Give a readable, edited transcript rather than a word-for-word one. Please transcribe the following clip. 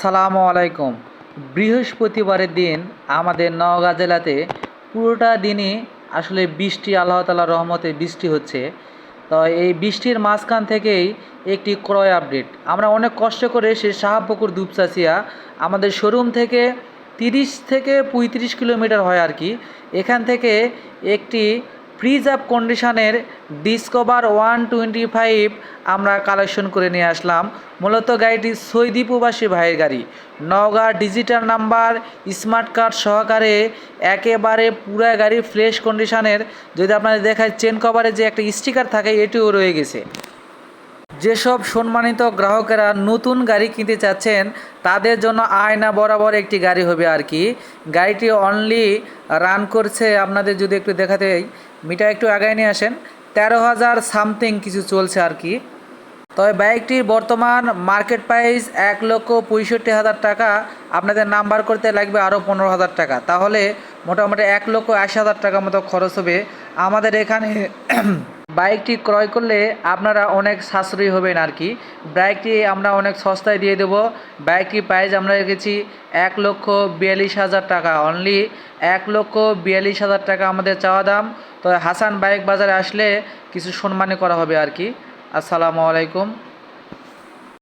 আসসালামু আলাইকুম। বৃহস্পতিবারের দিন আমাদের নওগাঁ জেলাতে পুরোটা দিনই আসলে বৃষ্টি, আল্লাহ তাআলার রহমতে বৃষ্টি হচ্ছে। তো এই বৃষ্টির মাঝখান থেকেই একটি ক্রয় আপডেট। আমরা অনেক কষ্ট করে সেই সাহাবপুকুর দুপচাচিয়া আমাদের শোরুম থেকে 30 থেকে 35 কিলোমিটার হয় আর কি। এখান থেকে একটি ফ্রিজ আপ কন্ডিশনের ডিসকভার 125 আমরা কালেকশন করে নিয়ে আসলাম। মূলত গাড়িটি সৌদি প্রবাসী ভাইয়ের গাড়ি, Naogaon digital number, smart card সহকারে একেবারে পুরা গাড়ি ফ্রেশ কন্ডিশনের। যদি আপনাদের দেখায় চেন কভারে যে একটা স্টিকার থাকে এটিও রয়ে গেছে। যেসব সম্মানিত গ্রাহকেরা নতুন গাড়ি কিনতে চাচ্ছেন তাদের জন্য আয়না বরাবর একটি গাড়ি হবে আর কি। গাড়িটি অনলি রান করছে, আপনাদের যদি একটু দেখাতে মিটার একটু আগায় নিয়ে আসেন, 13,000 সামথিং কিছু চলছে আর কি। তবে বাইকটির বর্তমান মার্কেট প্রাইস 1,65,000 টাকা। আপনাদের নাম্বার করতে লাগবে আরও 15,000 টাকা, তাহলে মোটামুটি 1,80,000 টাকা মতো খরচ হবে। আমাদের এখানে বাইকটি ক্রয় করলে আপনারা অনেক সাশ্রয়ী হবেন আর কি। বাইকটি আমরা অনেক সস্তায় দিয়ে দেবো। বাইকটির প্রাইস আমরা রেখেছি 1,42,000 টাকা, অনলি 1,42,000 টাকা আমাদের চাওয়া দাম। তো হাসান বাইক বাজারে আসলে কিছু সম্মানী করা হবে আর কি। আসসালামু আলাইকুম।